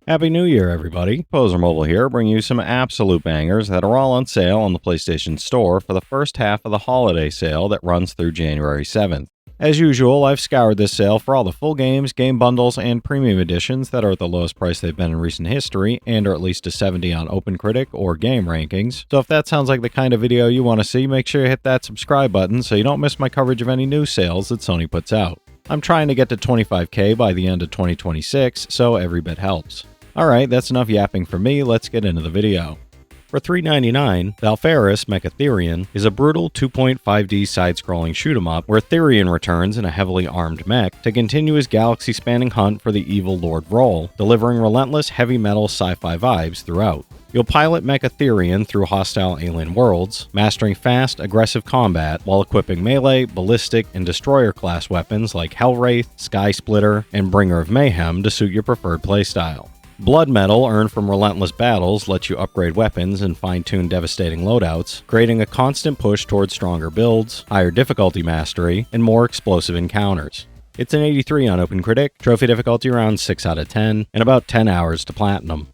Happy New Year, everybody. Pozermobil here, bringing you some absolute bangers that are all on sale on the PlayStation Store for the first half of the holiday sale that runs through January 7th. As usual, I've scoured this sale for all the full games, game bundles, and premium editions that are at the lowest price they've been in recent history and are at least a 70 on OpenCritic or Game Rankings. So if that sounds like the kind of video you want to see, make sure you hit that subscribe button so you don't miss my coverage of any new sales that Sony puts out. I'm trying to get to 25K by the end of 2026, so every bit helps. Alright, that's enough yapping for me, let's get into the video. For $3.99, Valfaris Mecha Therion is a brutal 2.5D side-scrolling shoot-'em-up where Therion returns in a heavily armed mech to continue his galaxy-spanning hunt for the evil Lord Roll, delivering relentless heavy metal sci-fi vibes throughout. You'll pilot Mecha Therion through hostile alien worlds, mastering fast, aggressive combat while equipping melee, ballistic, and destroyer-class weapons like Hellwraith, Sky Splitter, and Bringer of Mayhem to suit your preferred playstyle. Blood metal earned from relentless battles lets you upgrade weapons and fine-tune devastating loadouts, creating a constant push towards stronger builds, higher difficulty mastery, and more explosive encounters. It's an 83 on OpenCritic, trophy difficulty around 6 out of 10, and about 10 hours to platinum.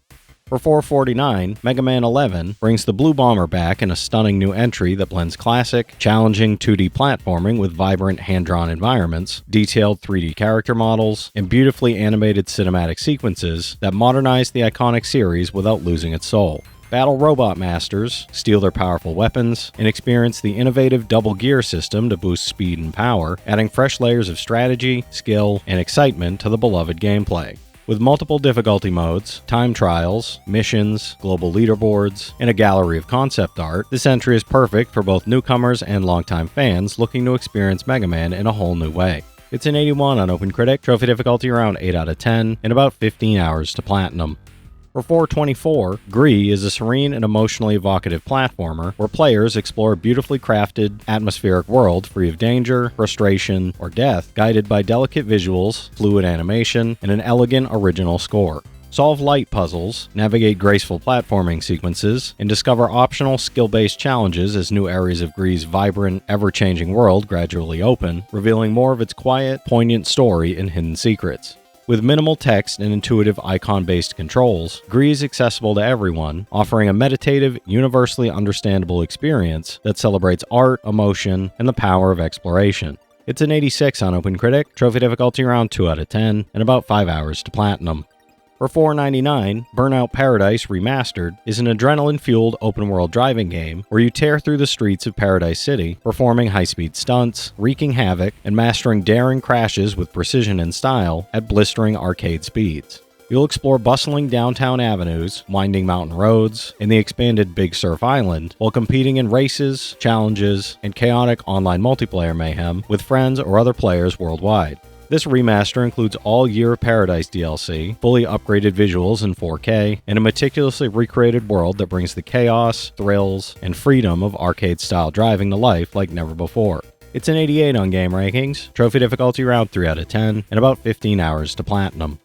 For $4.49, Mega Man 11 brings the Blue Bomber back in a stunning new entry that blends classic, challenging 2D platforming with vibrant hand-drawn environments, detailed 3D character models, and beautifully animated cinematic sequences that modernize the iconic series without losing its soul. Battle robot masters, steal their powerful weapons, and experience the innovative double gear system to boost speed and power, adding fresh layers of strategy, skill, and excitement to the beloved gameplay. With multiple difficulty modes, time trials, missions, global leaderboards, and a gallery of concept art, this entry is perfect for both newcomers and longtime fans looking to experience Mega Man in a whole new way. It's an 81 on OpenCritic, trophy difficulty around 8 out of 10, and about 15 hours to platinum. For $4.24, GRIS is a serene and emotionally evocative platformer where players explore a beautifully crafted, atmospheric world free of danger, frustration, or death, guided by delicate visuals, fluid animation, and an elegant original score. Solve light puzzles, navigate graceful platforming sequences, and discover optional skill-based challenges as new areas of GRIS' vibrant, ever-changing world gradually open, revealing more of its quiet, poignant story and hidden secrets. With minimal text and intuitive icon-based controls, GRIS is accessible to everyone, offering a meditative, universally understandable experience that celebrates art, emotion, and the power of exploration. It's an 86 on OpenCritic, trophy difficulty around 2 out of 10, and about 5 hours to platinum. For $4.99, Burnout Paradise Remastered is an adrenaline-fueled open-world driving game where you tear through the streets of Paradise City, performing high-speed stunts, wreaking havoc, and mastering daring crashes with precision and style at blistering arcade speeds. You'll explore bustling downtown avenues, winding mountain roads, and the expanded Big Surf Island, while competing in races, challenges, and chaotic online multiplayer mayhem with friends or other players worldwide. This remaster includes all Year of Paradise DLC, fully upgraded visuals in 4K, and a meticulously recreated world that brings the chaos, thrills, and freedom of arcade-style driving to life like never before. It's an 88 on Game Rankings, trophy difficulty around 3 out of 10, and about 15 hours to platinum.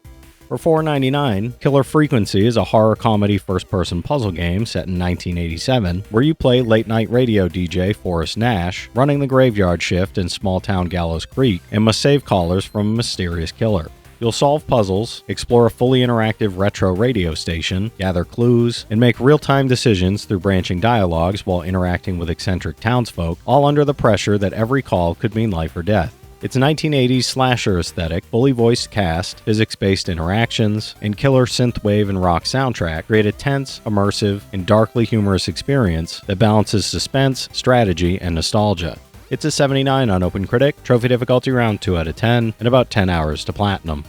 For $4.99, Killer Frequency is a horror comedy first-person puzzle game set in 1987, where you play late-night radio DJ Forrest Nash, running the graveyard shift in small-town Gallows Creek, and must save callers from a mysterious killer. You'll solve puzzles, explore a fully interactive retro radio station, gather clues, and make real-time decisions through branching dialogues while interacting with eccentric townsfolk, all under the pressure that every call could mean life or death. Its 1980s slasher aesthetic, fully voiced cast, physics-based interactions, and killer synthwave and rock soundtrack create a tense, immersive, and darkly humorous experience that balances suspense, strategy, and nostalgia. It's a 79 on OpenCritic, trophy difficulty around 2 out of 10, and about 10 hours to platinum.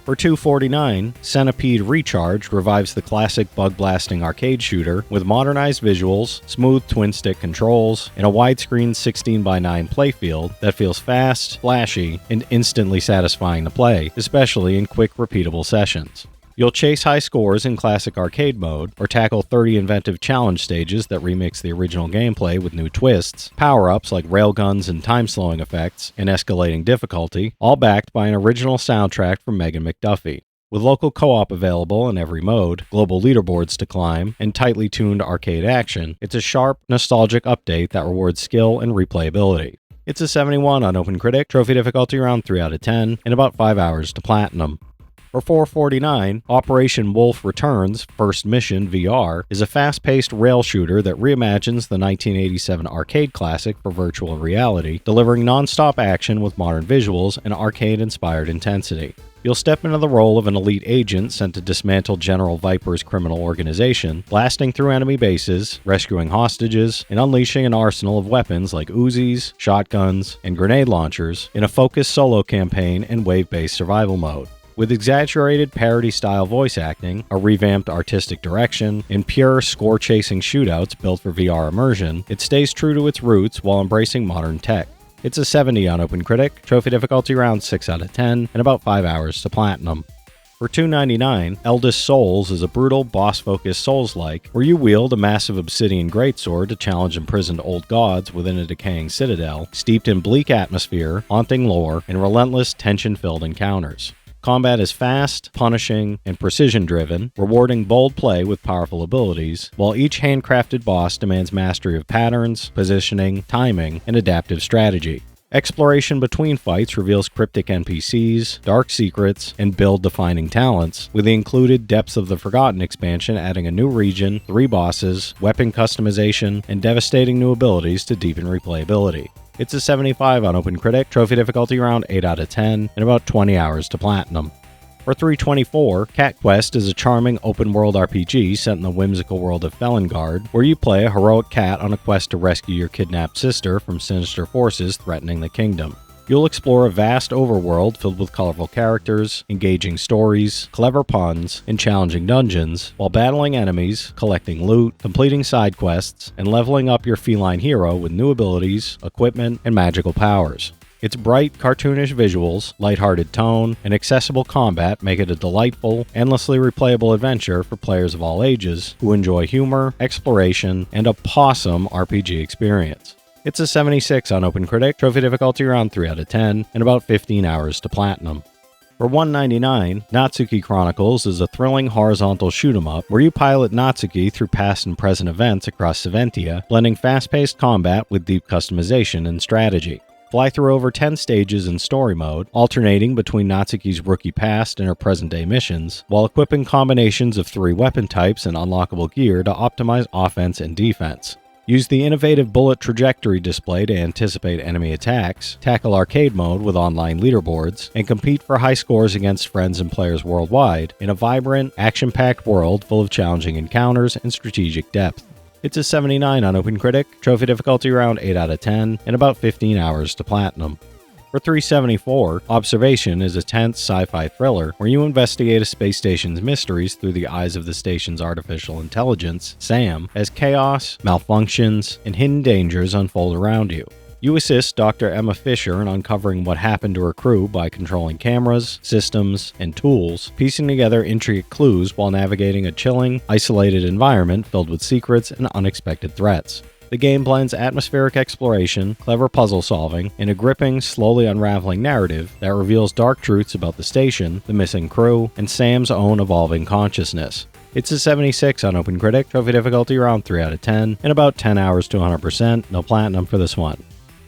For $2.49, Centipede Recharged revives the classic bug-blasting arcade shooter with modernized visuals, smooth twin-stick controls, and a widescreen 16:9 playfield that feels fast, flashy, and instantly satisfying to play, especially in quick, repeatable sessions. You'll chase high scores in classic arcade mode, or tackle 30 inventive challenge stages that remix the original gameplay with new twists, power-ups like railguns and time-slowing effects, and escalating difficulty, all backed by an original soundtrack from Megan McDuffie. With local co-op available in every mode, global leaderboards to climb, and tightly tuned arcade action, it's a sharp, nostalgic update that rewards skill and replayability. It's a 71 on OpenCritic, trophy difficulty around 3 out of 10, and about 5 hours to platinum. For $4.49, Operation Wolf Returns First Mission VR is a fast-paced rail shooter that reimagines the 1987 arcade classic for virtual reality, delivering non-stop action with modern visuals and arcade-inspired intensity. You'll step into the role of an elite agent sent to dismantle General Viper's criminal organization, blasting through enemy bases, rescuing hostages, and unleashing an arsenal of weapons like Uzis, shotguns, and grenade launchers in a focused solo campaign and wave-based survival mode. With exaggerated parody-style voice acting, a revamped artistic direction, and pure score-chasing shootouts built for VR immersion, it stays true to its roots while embracing modern tech. It's a 70 on OpenCritic, trophy difficulty around 6 out of 10, and about 5 hours to platinum. For $2.99, Eldest Souls is a brutal, boss-focused Souls-like, where you wield a massive obsidian greatsword to challenge imprisoned old gods within a decaying citadel, steeped in bleak atmosphere, haunting lore, and relentless, tension-filled encounters. Combat is fast, punishing, and precision-driven, rewarding bold play with powerful abilities, while each handcrafted boss demands mastery of patterns, positioning, timing, and adaptive strategy. Exploration between fights reveals cryptic NPCs, dark secrets, and build-defining talents, with the included Depths of the Forgotten expansion adding a new region, 3 bosses, weapon customization, and devastating new abilities to deepen replayability. It's a 75 on OpenCritic, trophy difficulty around 8 out of 10, and about 20 hours to platinum. For $3.24, Cat Quest is a charming open-world RPG set in the whimsical world of Felongard, where you play a heroic cat on a quest to rescue your kidnapped sister from sinister forces threatening the kingdom. You'll explore a vast overworld filled with colorful characters, engaging stories, clever puns, and challenging dungeons, while battling enemies, collecting loot, completing side quests, and leveling up your feline hero with new abilities, equipment, and magical powers. Its bright, cartoonish visuals, lighthearted tone, and accessible combat make it a delightful, endlessly replayable adventure for players of all ages who enjoy humor, exploration, and a possum RPG experience. It's a 76 on OpenCritic, trophy difficulty around 3 out of 10, and about 15 hours to platinum. For $1.99, Natsuki Chronicles is a thrilling horizontal shoot-'em-up where you pilot Natsuki through past and present events across Saventia, blending fast-paced combat with deep customization and strategy. Fly through over 10 stages in story mode, alternating between Natsuki's rookie past and her present-day missions, while equipping combinations of 3 weapon types and unlockable gear to optimize offense and defense. Use the innovative bullet trajectory display to anticipate enemy attacks, tackle arcade mode with online leaderboards, and compete for high scores against friends and players worldwide in a vibrant, action-packed world full of challenging encounters and strategic depth. It's a 79 on OpenCritic, trophy difficulty around 8 out of 10, and about 15 hours to platinum. For $3.74, Observation is a tense sci-fi thriller where you investigate a space station's mysteries through the eyes of the station's artificial intelligence, Sam, as chaos, malfunctions, and hidden dangers unfold around you. You assist Dr. Emma Fisher in uncovering what happened to her crew by controlling cameras, systems, and tools, piecing together intricate clues while navigating a chilling, isolated environment filled with secrets and unexpected threats. The game blends atmospheric exploration, clever puzzle solving, and a gripping, slowly unraveling narrative that reveals dark truths about the station, the missing crew, and Sam's own evolving consciousness. It's a 76 on OpenCritic, trophy difficulty around 3 out of 10, and about 10 hours to 100%, no platinum for this one.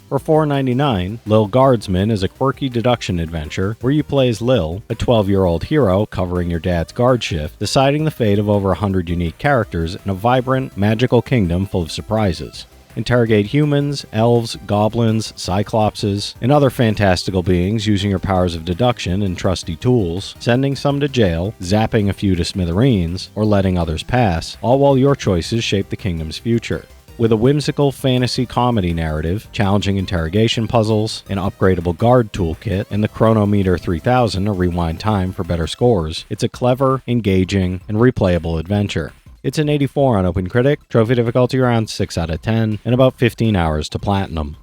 For $4.99, Lil Guardsman is a quirky deduction adventure where you play as Lil, a 12-year-old hero covering your dad's guard shift, deciding the fate of over 100 unique characters in a vibrant, magical kingdom full of surprises. Interrogate humans, elves, goblins, cyclopses, and other fantastical beings using your powers of deduction and trusty tools, sending some to jail, zapping a few to smithereens, or letting others pass, all while your choices shape the kingdom's future. With a whimsical fantasy comedy narrative, challenging interrogation puzzles, an upgradable guard toolkit, and the Chronometer 3000 to rewind time for better scores, it's a clever, engaging, and replayable adventure. It's an 84 on OpenCritic, trophy difficulty around 6 out of 10, and about 15 hours to platinum.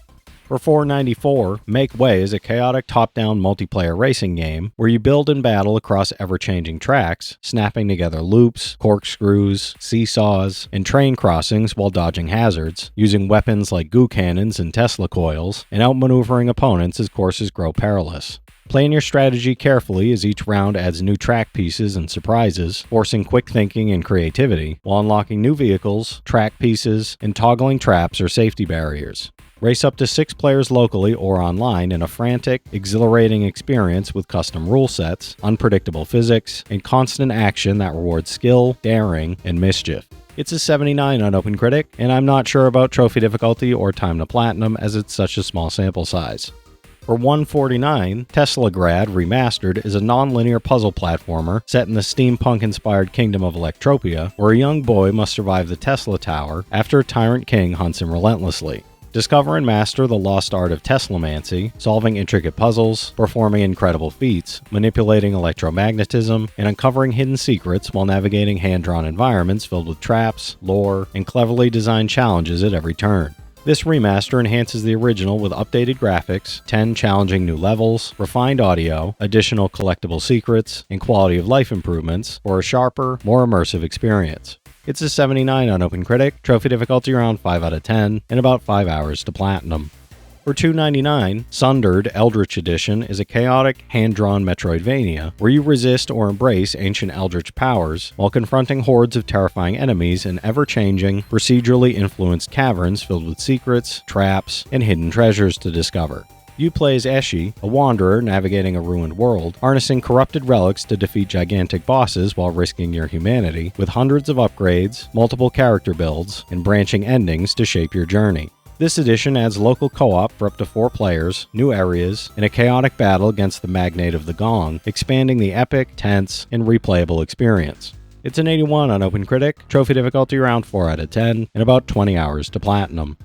For $4.94, Make Way is a chaotic top-down multiplayer racing game where you build and battle across ever-changing tracks, snapping together loops, corkscrews, seesaws, and train crossings while dodging hazards, using weapons like goo cannons and Tesla coils, and outmaneuvering opponents as courses grow perilous. Plan your strategy carefully as each round adds new track pieces and surprises, forcing quick thinking and creativity, while unlocking new vehicles, track pieces, and toggling traps or safety barriers. Race up to 6 players locally or online in a frantic, exhilarating experience with custom rule sets, unpredictable physics, and constant action that rewards skill, daring, and mischief. It's a 79 on OpenCritic, and I'm not sure about trophy difficulty or time to platinum as it's such a small sample size. For $149, Teslagrad Remastered is a non-linear puzzle platformer set in the steampunk-inspired kingdom of Electropia, where a young boy must survive the Tesla Tower after a tyrant king hunts him relentlessly. Discover and master the lost art of Teslamancy, solving intricate puzzles, performing incredible feats, manipulating electromagnetism, and uncovering hidden secrets while navigating hand-drawn environments filled with traps, lore, and cleverly designed challenges at every turn. This remaster enhances the original with updated graphics, 10 challenging new levels, refined audio, additional collectible secrets, and quality of life improvements for a sharper, more immersive experience. It's a 79 on OpenCritic, trophy difficulty around 5 out of 10, and about 5 hours to platinum. For $2.99, Sundered Eldritch Edition is a chaotic, hand-drawn Metroidvania where you resist or embrace ancient eldritch powers while confronting hordes of terrifying enemies in ever-changing, procedurally influenced caverns filled with secrets, traps, and hidden treasures to discover. You play as Eshi, a wanderer navigating a ruined world, harnessing corrupted relics to defeat gigantic bosses while risking your humanity, with hundreds of upgrades, multiple character builds, and branching endings to shape your journey. This edition adds local co-op for up to 4 players, new areas, and a chaotic battle against the Magnate of the Gong, expanding the epic, tense, and replayable experience. It's an 81 on OpenCritic, trophy difficulty around 4 out of 10, and about 20 hours to platinum.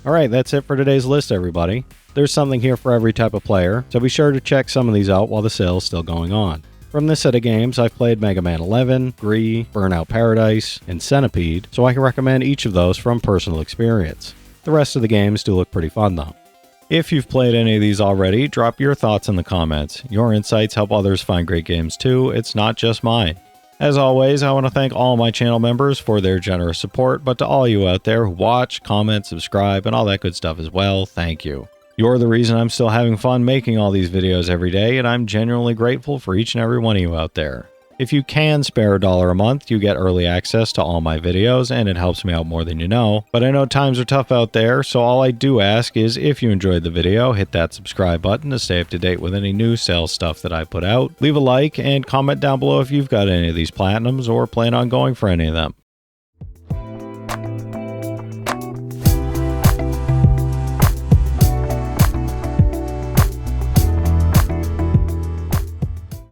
Alright, that's it for today's list, everybody. There's something here for every type of player, so be sure to check some of these out while the sale's still going on. From this set of games, I've played Mega Man 11, GRIS, Burnout Paradise, and Centipede, so I can recommend each of those from personal experience. The rest of the games do look pretty fun though. If you've played any of these already, drop your thoughts in the comments. Your insights help others find great games too, it's not just mine. As always, I want to thank all my channel members for their generous support, but to all you out there who watch, comment, subscribe, and all that good stuff as well, thank you. You're the reason I'm still having fun making all these videos every day, and I'm genuinely grateful for each and every one of you out there. If you can spare $1 a month, you get early access to all my videos, and it helps me out more than you know. But I know times are tough out there, so all I do ask is if you enjoyed the video, hit that subscribe button to stay up to date with any new sales stuff that I put out. Leave a like and comment down below if you've got any of these platinums or plan on going for any of them.